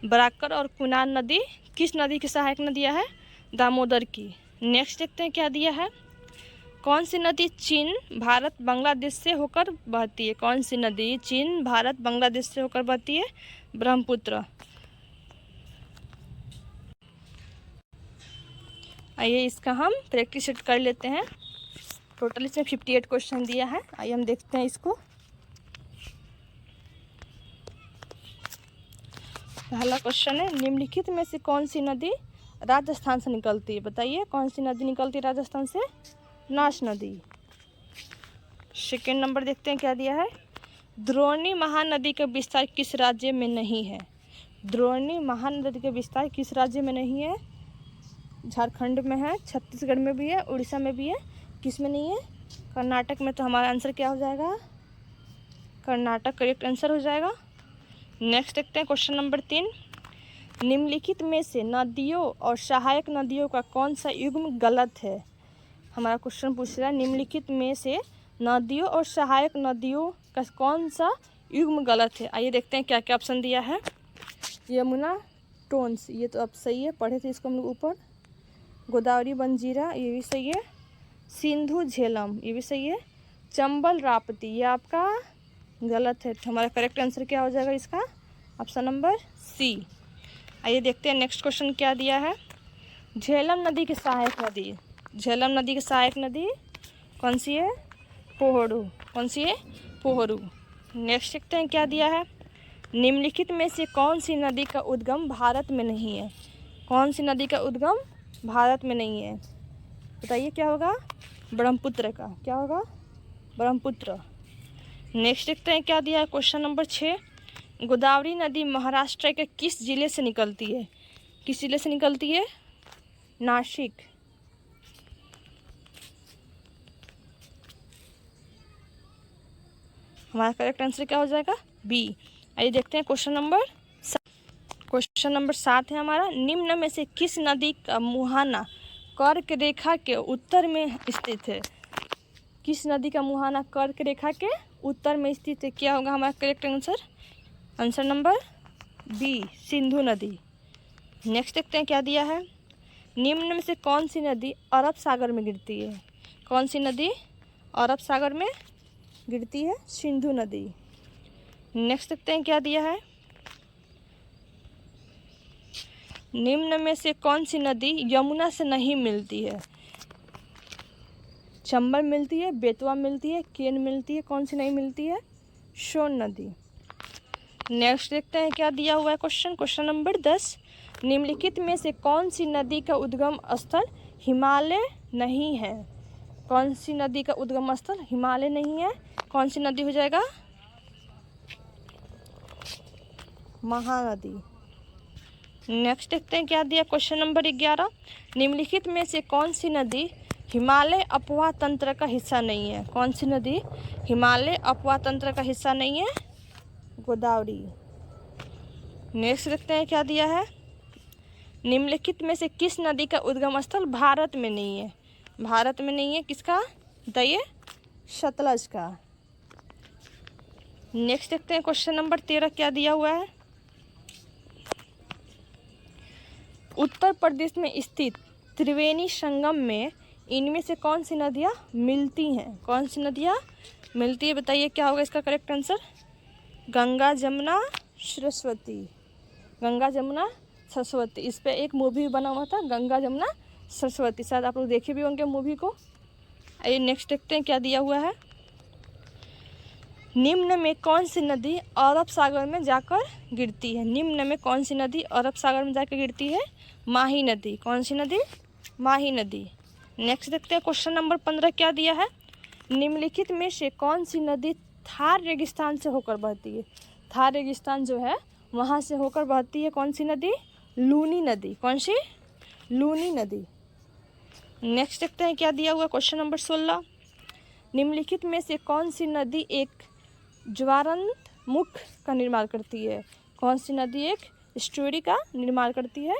बराकर और कुनार नदी किस नदी की सहायक नदियाँ है? दामोदर की। नेक्स्ट देखते हैं क्या दिया है। कौन सी नदी चीन, भारत, बांग्लादेश से होकर बहती है? कौन सी नदी चीन, भारत, बांग्लादेश से होकर बहती है? ब्रह्मपुत्र। आइए इसका हम प्रैक्टिस सेट कर लेते हैं। टोटल इसमें 58 क्वेश्चन दिया है। आइए हम देखते हैं इसको। पहला क्वेश्चन है, निम्नलिखित में से कौन सी नदी राजस्थान से निकलती है? बताइए, कौन सी नदी निकलती है राजस्थान से? नाश नदी। सेकेंड नंबर देखते हैं क्या दिया है। द्रोणी महानदी का विस्तार किस राज्य में नहीं है? द्रोणी महानदी का विस्तार किस राज्य में नहीं है? झारखंड में है, छत्तीसगढ़ में भी है, उड़ीसा में भी है। किस में नहीं है? कर्नाटक में। तो हमारा आंसर क्या हो जाएगा? कर्नाटक करेक्ट आंसर हो जाएगा। नेक्स्ट देखते हैं क्वेश्चन नंबर 3, निम्नलिखित में से नदियों और सहायक नदियों का कौन सा युग्म गलत है? हमारा क्वेश्चन पूछ रहा है, निम्नलिखित में से नदियों और सहायक नदियों का कौन सा युग्म गलत है? आइए देखते हैं क्या क्या ऑप्शन दिया है। यमुना टोन्स, ये तो अब सही है, पढ़े थे इसको हम लोग ऊपर। गोदावरी बंजीरा, ये भी सही है। सिंधु झेलम, ये भी सही है। चंबल राप्ती, ये आपका गलत है। तो हमारा करेक्ट आंसर क्या हो जाएगा इसका? Option number C. आइए देखते हैं नेक्स्ट क्वेश्चन क्या दिया है। झेलम नदी की सहायक नदी, झेलम नदी की सहायक नदी कौन सी है? पोहरू। कौन सी है? पोहरू। नेक्स्ट देखते हैं क्या दिया है। निम्नलिखित में से कौन सी नदी का उद्गम भारत में नहीं है? कौन सी नदी का उद्गम भारत में नहीं है? बताइए क्या होगा? ब्रह्मपुत्र का। क्या होगा? ब्रह्मपुत्र। नेक्स्ट देखते हैं क्या दिया है। क्वेश्चन नंबर 6, गोदावरी नदी महाराष्ट्र के किस जिले से निकलती है? किस जिले से निकलती है? नासिक। हमारा करेक्ट आंसर क्या हो जाएगा? बी। आइए देखते हैं क्वेश्चन नंबर 7 है हमारा। निम्न में से किस नदी का मुहाना कर्क रेखा के उत्तर में स्थित है? किस नदी का मुहाना कर्क रेखा के उत्तर में स्थित है? क्या होगा हमारा correct answer? Answer number B, Sindhu नदी। नेक्स्ट देखते हैं क्या दिया है। निम्न में से कौन सी नदी अरब सागर में गिरती है? कौन सी नदी अरब सागर में गिरती है? सिंधु नदी। नेक्स्ट देखते हैं क्या दिया है। निम्न में से कौन सी नदी यमुना से नहीं मिलती है? चंबल मिलती है, बेतवा मिलती है, केन मिलती है, कौन सी नहीं मिलती है? सोन नदी। नेक्स्ट देखते हैं क्या दिया हुआ है क्वेश्चन नंबर 10। निम्नलिखित में से कौन सी नदी का उद्गम स्थल हिमालय नहीं है? कौन सी नदी का उद्गम स्थल हिमालय नहीं है? कौन सी नदी हो जाएगा? महानदी। नेक्स्ट देखते हैं क्या दिया क्वेश्चन नंबर 11। निम्नलिखित में से कौन सी नदी हिमालय अपवाह तंत्र का हिस्सा नहीं है? कौन सी नदी हिमालय अपवाह तंत्र का हिस्सा नहीं है? गोदावरी। नेक्स्ट देखते हैं क्या दिया है। निम्नलिखित में से किस नदी का उद्गम स्थल भारत में नहीं है? भारत में नहीं है, किसका? बताइए। सतलज का। नेक्स्ट देखते हैं क्वेश्चन नंबर 13 क्या दिया हुआ है। उत्तर प्रदेश में स्थित त्रिवेणी संगम में इनमें से कौन सी नदियाँ मिलती हैं? कौन सी नदियाँ मिलती है? बताइए क्या होगा इसका करेक्ट आंसर? गंगा जमुना सरस्वती। गंगा जमुना सरस्वती। इस पे एक मूवी बना हुआ था, गंगा जमुना सरस्वती, शायद आप लोग देखे भी होंगे मूवी को। आइए नेक्स्ट देखते हैं क्या दिया हुआ है। निम्न में कौन सी नदी अरब सागर में जाकर गिरती है? निम्न में कौन सी नदी अरब सागर में जाकर गिरती है? माही नदी। कौन सी नदी? माही नदी। नेक्स्ट देखते हैं क्वेश्चन नंबर 15 क्या दिया है। निम्नलिखित में से कौन सी नदी थार रेगिस्तान से होकर बहती है? थार रेगिस्तान जो है वहाँ से होकर बहती है, कौन सी नदी? लूनी नदी। कौन सी? लूनी नदी। नेक्स्ट देखते हैं क्या दिया हुआ क्वेश्चन नंबर 16। निम्नलिखित में से कौन सी नदी एक ज्वारंत मुख का निर्माण करती है? कौन सी नदी एक एस्टुअरी का निर्माण करती है?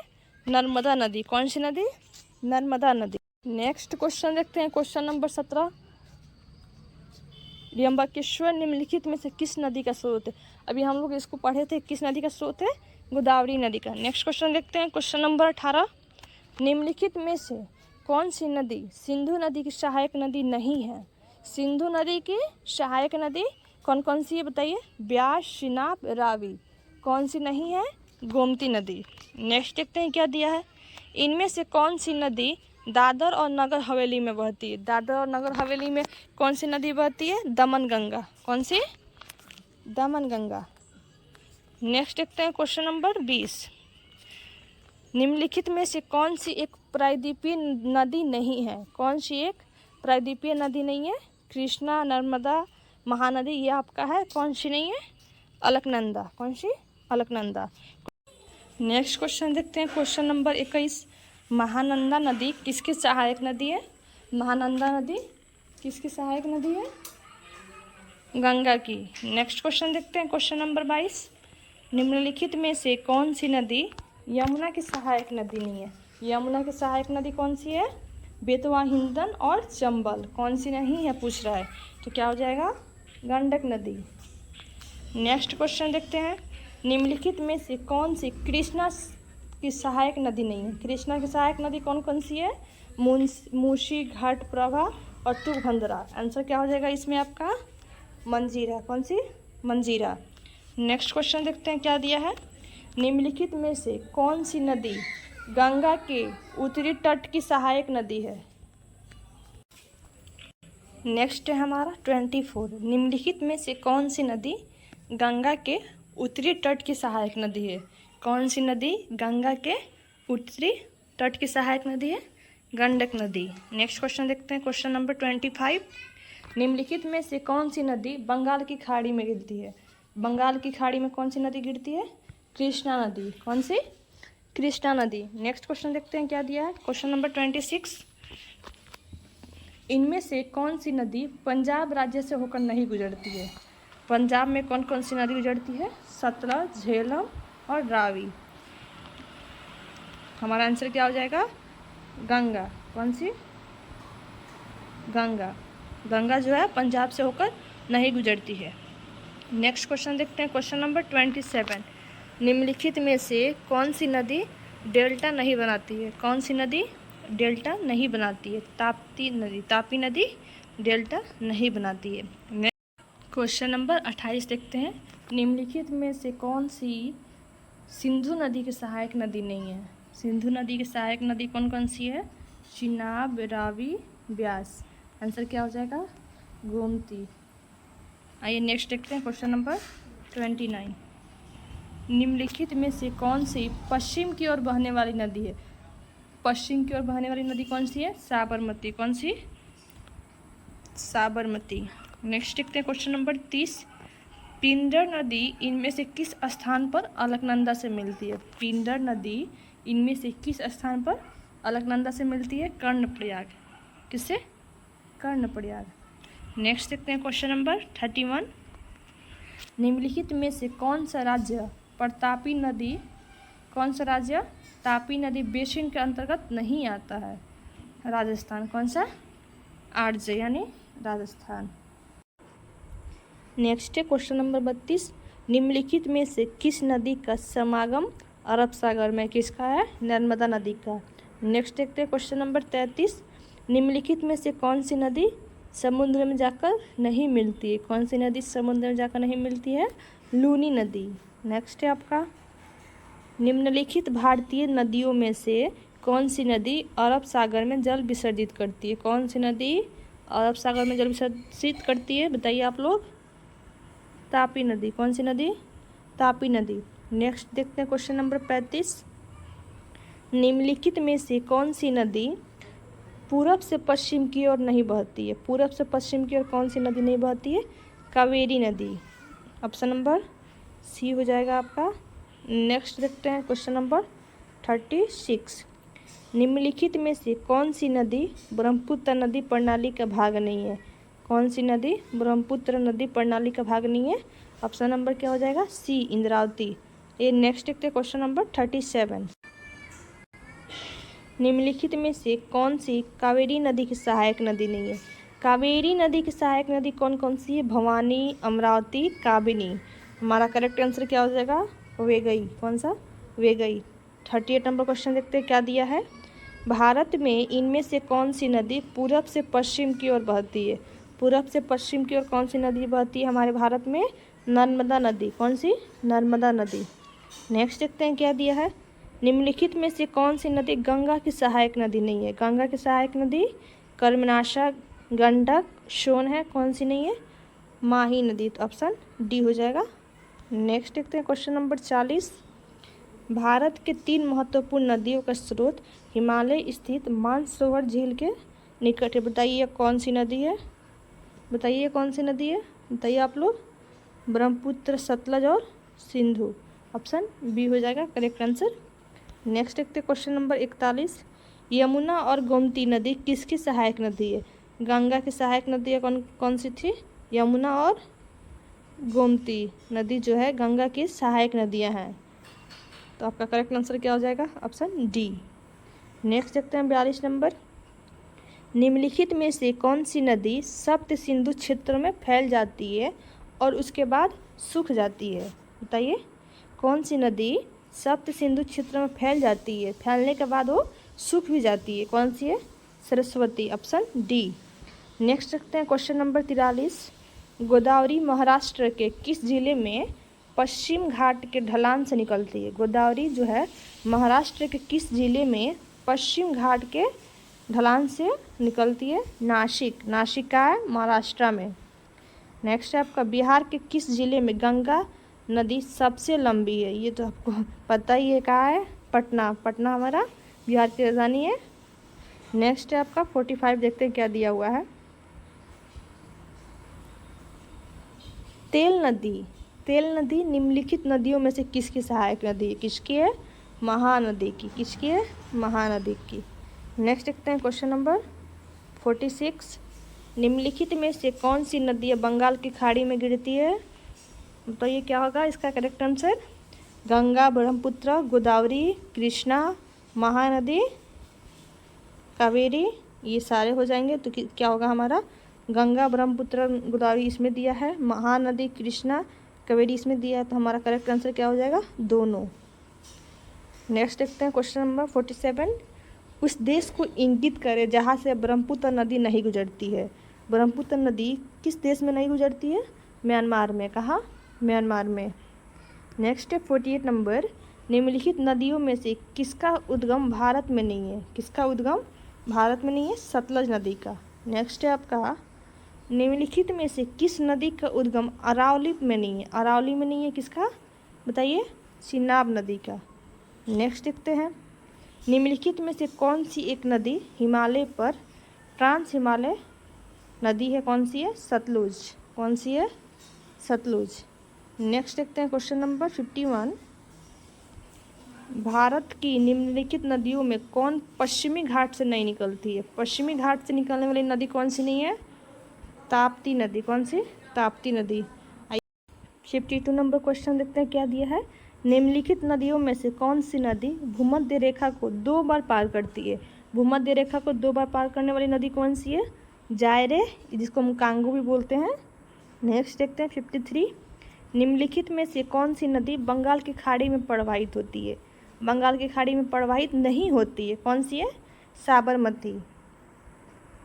नर्मदा नदी। कौन सी नदी? नर्मदा नदी। नेक्स्ट क्वेश्चन देखते हैं क्वेश्चन नंबर 17। त्र्यंबकेश्वर निम्नलिखित में से किस नदी का स्रोत है? अभी हम लोग इसको पढ़े थे, किस नदी का स्रोत है? गोदावरी नदी का। नेक्स्ट क्वेश्चन देखते हैं क्वेश्चन नंबर 18। निम्नलिखित में से कौन सी नदी सिंधु नदी की सहायक नदी नहीं है? सिंधु नदी की सहायक नदी कौन कौन सी है बताइए? ब्यास, चिनाब, रावी। कौन सी नहीं है? गोमती नदी। नेक्स्ट देखते हैं क्या दिया है। इनमें से कौन सी नदी दादर और नगर हवेली में बहती है? दादर और नगर हवेली में कौन सी नदी बहती है? दमन गंगा। कौन सी? दमन गंगा। नेक्स्ट देखते हैं क्वेश्चन नंबर 20। निम्नलिखित में से कौन सी एक प्रायद्वीपीय नदी नहीं है? कौन सी एक प्रायद्वीपीय नदी नहीं है? कृष्णा, नर्मदा, महानदी, ये आपका है। कौन सी नहीं है? अलकनंदा। कौन सी? अलकनंदा। नेक्स्ट क्वेश्चन देखते हैं क्वेश्चन नंबर 21। महानंदा नदी किसकी सहायक नदी है? महानंदा नदी किसकी सहायक नदी है? गंगा की। नेक्स्ट क्वेश्चन देखते हैं क्वेश्चन नंबर 22। निम्नलिखित में से कौन सी नदी यमुना की सहायक नदी नहीं है? यमुना की सहायक नदी कौन सी है? बेतवा, हिंदन और चंबल। कौन सी नहीं है पूछ रहा है, तो क्या हो जाएगा? गंडक नदी। नेक्स्ट क्वेश्चन देखते हैं। निम्नलिखित में से कौन सी कृष्णा की सहायक नदी नहीं है? कृष्णा की सहायक नदी कौन कौन सी है? मूसी, घाटप्रभा और तुंगभद्रा। आंसर क्या हो जाएगा इसमें आपका? मंजीरा। कौन सी? मंजीरा। नेक्स्ट क्वेश्चन देखते हैं क्या दिया है। निम्नलिखित में से कौन सी नदी गंगा के उत्तरी तट की सहायक नदी है? नेक्स्ट है हमारा 24। निम्नलिखित में से कौन सी नदी गंगा के उत्तरी तट की सहायक नदी है? कौन सी नदी गंगा के उत्तरी तट की सहायक नदी है? गंडक नदी। नेक्स्ट क्वेश्चन देखते हैं क्वेश्चन नंबर 25। निम्नलिखित में से कौन सी नदी बंगाल की खाड़ी में गिरती है? बंगाल की खाड़ी में कौन सी नदी गिरती है? कृष्णा नदी। कौन सी? कृष्णा नदी। नेक्स्ट क्वेश्चन देखते हैं क्या दिया है। क्वेश्चन नंबर 26, इनमें से कौन सी नदी पंजाब राज्य से होकर नहीं गुजरती है। पंजाब में कौन कौन सी नदी गुजरती है। सतलज, झेलम और रावी। हमारा आंसर क्या हो जाएगा, गंगा। कौन सी, गंगा। गंगा जो है पंजाब से होकर नहीं गुजरती है। नेक्स्ट क्वेश्चन देखते हैं। क्वेश्चन नंबर 27, निम्नलिखित में से कौन सी नदी डेल्टा नहीं बनाती है। कौन सी नदी डेल्टा नहीं बनाती है। ताप्ती नदी। तापी नदी डेल्टा नहीं बनाती है। क्वेश्चन नंबर 28 देखते हैं। निम्नलिखित में से कौन सी सिंधु नदी की सहायक नदी नहीं है। सिंधु नदी की सहायक नदी कौन कौन सी है। चिनाब, रावी, ब्यास। आंसर क्या हो जाएगा, गोमती। आइए नेक्स्ट देखते हैं। क्वेश्चन नंबर 29, निम्नलिखित में से कौन सी पश्चिम की ओर बहने वाली नदी है। पश्चिम की ओर बहने वाली नदी कौन सी है, साबरमती। कौन सी, साबरमती। नेक्स्ट देखते हैं। क्वेश्चन नंबर 30, पिंडर नदी इनमें से किस स्थान पर अलकनंदा से मिलती है। पिंडर नदी इनमें से किस स्थान पर अलकनंदा से मिलती है। कर्णप्रयाग। किससे, कर्णप्रयाग। नेक्स्ट देखते हैं। क्वेश्चन नंबर 31, निम्नलिखित में से कौन सा राज्य पर तापी नदी, कौन सा राज्य तापी नदी बेसिन के अंतर्गत नहीं आता है। राजस्थान। कौन सा, आरजे यानी राजस्थान। नेक्स्ट है क्वेश्चन नंबर 32, निम्नलिखित में से किस नदी का समागम अरब सागर में किसका है, नर्मदा नदी का। नेक्स्ट देखते हैं। क्वेश्चन नंबर 33, निम्नलिखित में से कौन सी नदी समुद्र में जाकर नहीं मिलती है। कौन सी नदी समुद्र में जाकर नहीं मिलती है, लूनी नदी। नेक्स्ट है आपका, निम्नलिखित भारतीय नदियों में से कौन सी नदी अरब सागर में जल विसर्जित करती है। कौन सी नदी अरब सागर में जल विसर्जित करती है, बताइए आप लोग। तापी नदी। कौन सी नदी, तापी नदी। नेक्स्ट देखते हैं। क्वेश्चन नंबर 35, निम्नलिखित में से कौन सी नदी पूरब से पश्चिम की ओर नहीं बहती है। पूरब से पश्चिम की ओर कौन सी नदी नहीं बहती है, कावेरी नदी। ऑप्शन नंबर सी हो जाएगा आपका। नेक्स्ट देखते हैं। क्वेश्चन नंबर 36, निम्नलिखित में से कौन सी नदी ब्रह्मपुत्र नदी प्रणाली का भाग नहीं है। कौन सी नदी ब्रह्मपुत्र नदी प्रणाली का भाग नहीं है। ऑप्शन नंबर क्या हो जाएगा, सी, इंद्रावती। ये नेक्स्ट देखते हैं। क्वेश्चन नंबर 37, निम्नलिखित में से कौन सी कावेरी नदी की सहायक नदी नहीं है। कावेरी नदी की सहायक नदी कौन कौन सी है, भवानी, अमरावती, काबिनी। हमारा करेक्ट आंसर क्या हो जाएगा, वेगई। कौन सा, वेगई। 38 नंबर क्वेश्चन देखते हैं क्या दिया है। भारत में इनमें से कौन सी नदी पूरब से पश्चिम की ओर बहती है। पूरब से पश्चिम की ओर कौन सी नदी बहती है हमारे भारत में, नर्मदा नदी। कौन सी, नर्मदा नदी। नेक्स्ट देखते हैं क्या दिया है। निम्नलिखित में से कौन सी नदी गंगा की सहायक नदी नहीं है। गंगा की सहायक नदी कर्मनाशा, गंडक, सोन है। कौन सी नहीं है, माही नदी। तो ऑप्शन डी हो जाएगा। नेक्स्ट देखते हैं। क्वेश्चन नंबर 40, भारत के 3 महत्वपूर्ण नदियों का स्रोत हिमालय स्थित मानसरोवर झील के निकट है। बताइए कौन सी नदी है, बताइए कौन सी नदी है, बताइए आप लोग। ब्रह्मपुत्र, सतलज और सिंधु। ऑप्शन बी हो जाएगा करेक्ट आंसर। नेक्स्ट देखते हैं। क्वेश्चन नंबर 41, यमुना और गोमती नदी किसकी सहायक नदी है। गंगा की सहायक नदी है कौन कौन सी थी, यमुना और गोमती नदी जो है गंगा की सहायक नदियां हैं। तो आपका करेक्ट आंसर क्या हो जाएगा, ऑप्शन डी। नेक्स्ट देखते हैं 42 नंबर, निम्नलिखित में से कौन सी नदी सप्त सिंधु क्षेत्र में फैल जाती है और उसके बाद सूख जाती है। बताइए कौन सी नदी सप्त सिंधु क्षेत्र में फैल जाती है, फैलने के बाद वो सूख भी जाती है। कौन सी है, सरस्वती। Option D. नेक्स्ट देखते हैं। क्वेश्चन नंबर 43, गोदावरी महाराष्ट्र के किस जिले में पश्चिम घाट के ढलान से निकलती है। गोदावरी जो है महाराष्ट्र के किस जिले में पश्चिम घाट के ढलान से निकलती है, नासिक। नासिक का है महाराष्ट्र में। नेक्स्ट है आपका, बिहार के किस जिले में गंगा नदी सबसे लंबी है। ये तो आपको पता ही है, कहाँ है, पटना। पटना हमारा बिहार की राजधानी है। नेक्स्ट है आपका 45, देखते हैं क्या दिया हुआ है। तेल नदी। तेल नदी निम्नलिखित नदियों में से किसकी सहायक नदी है। किसकी है, महानदी की। किसकी है? महानदी की। नेक्स्ट देखते हैं क्वेश्चन नंबर 46। निम्नलिखित में से कौन सी नदी बंगाल की खाड़ी में गिरती है? तो ये क्या होगा इसका करेक्ट आंसर? गंगा, ब्रह्मपुत्र, गोदावरी, कृष्णा, महानदी, कावेरी, ये सारे हो जाएंगे। तो क्या होगा हमारा? गंगा, ब्रह्मपुत्र, गोदावरी इसमें दिया है, महानदी, कृष्णा, कावेरी इसमें दिया है। तो हमारा करेक्ट आंसर क्या हो जाएगा? दोनों। नेक्स्ट देखते हैं क्वेश्चन नंबर 47। उस देश को इंगित करें जहाँ से ब्रह्मपुत्र नदी नहीं गुजरती है। ब्रह्मपुत्र नदी किस देश में नहीं गुजरती है? म्यांमार में। कहाँ? म्यांमार में। नेक्स्ट है 48 नंबर। निम्नलिखित नदियों में से किसका उद्गम भारत में नहीं है? किसका उद्गम भारत में नहीं है? सतलज नदी का। नेक्स्ट है आपका निम्नलिखित में से किस नदी का उद्गम अरावली में नहीं है? अरावली में नहीं है किसका? बताइए। चिनाब नदी का। नेक्स्ट देखते हैं निम्नलिखित में से कौन सी एक नदी हिमालय पर ट्रांस हिमालय नदी है? कौन सी है? सतलुज। कौन सी है? सतलुज। नेक्स्ट देखते हैं क्वेश्चन नंबर 51। भारत की निम्नलिखित नदियों में कौन पश्चिमी घाट से नहीं निकलती है? पश्चिमी घाट से निकलने वाली नदी कौन सी नहीं है? ताप्ती नदी। कौन सी? ताप्ती नदी। 52 नंबर क्वेश्चन देखते हैं क्या दिया है। निम्नलिखित नदियों में से कौन सी नदी भूमध्य रेखा को 2 बार पार करती है? भूमध्य रेखा को 2 बार पार करने वाली नदी कौन सी है? जायरे, जिसको हम कांगो भी बोलते हैं। नेक्स्ट देखते हैं 53। निम्नलिखित में से कौन सी नदी बंगाल की खाड़ी में प्रवाहित होती है? बंगाल की खाड़ी में प्रवाहित नहीं होती है। कौन सी है? साबरमती।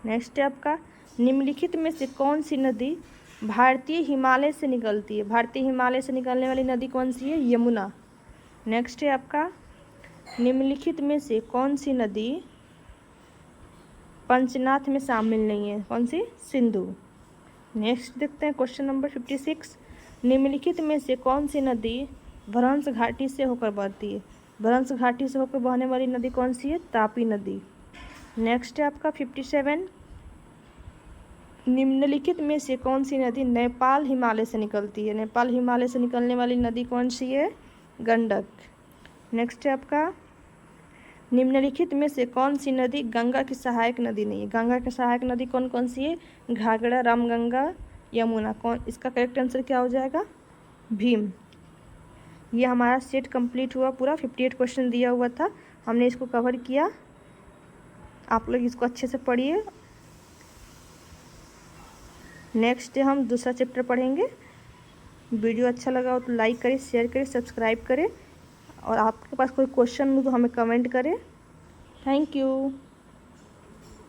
नेक्स्ट है आपका निम्नलिखित में से कौन सी नदी भारतीय हिमालय से निकलती है? भारतीय हिमालय से निकलने वाली नदी कौन सी है? यमुना। नेक्स्ट है आपका निम्नलिखित में से कौन सी नदी पंचनाथ में शामिल नहीं है? कौन सी? सिंधु। नेक्स्ट देखते हैं क्वेश्चन नंबर 56। निम्नलिखित में से कौन सी नदी भ्रंश घाटी से होकर बहती है? भ्रंश घाटी से होकर बहने वाली नदी कौन सी है? तापी नदी। नेक्स्ट है आपका 57। निम्नलिखित में से कौन सी नदी नेपाल हिमालय से निकलती है? नेपाल हिमालय से निकलने वाली नदी कौन सी है? गंडक। नेक्स्ट है आपका निम्नलिखित में से कौन सी नदी गंगा की सहायक नदी नहीं है? गंगा की सहायक नदी कौन कौन सी है? घाघरा, रामगंगा, यमुना। कौन? इसका करेक्ट आंसर क्या हो जाएगा? भीम। ये हमारा सेट कंप्लीट हुआ पूरा। 58 क्वेश्चन दिया हुआ था, हमने इसको कवर किया। आप लोग इसको अच्छे से पढ़िए। नेक्स्ट डे हम दूसरा चैप्टर पढ़ेंगे। वीडियो अच्छा लगा हो तो लाइक करें, शेयर करें, सब्सक्राइब करें, और आपके पास कोई क्वेश्चन हो तो हमें कमेंट करें। Thank you.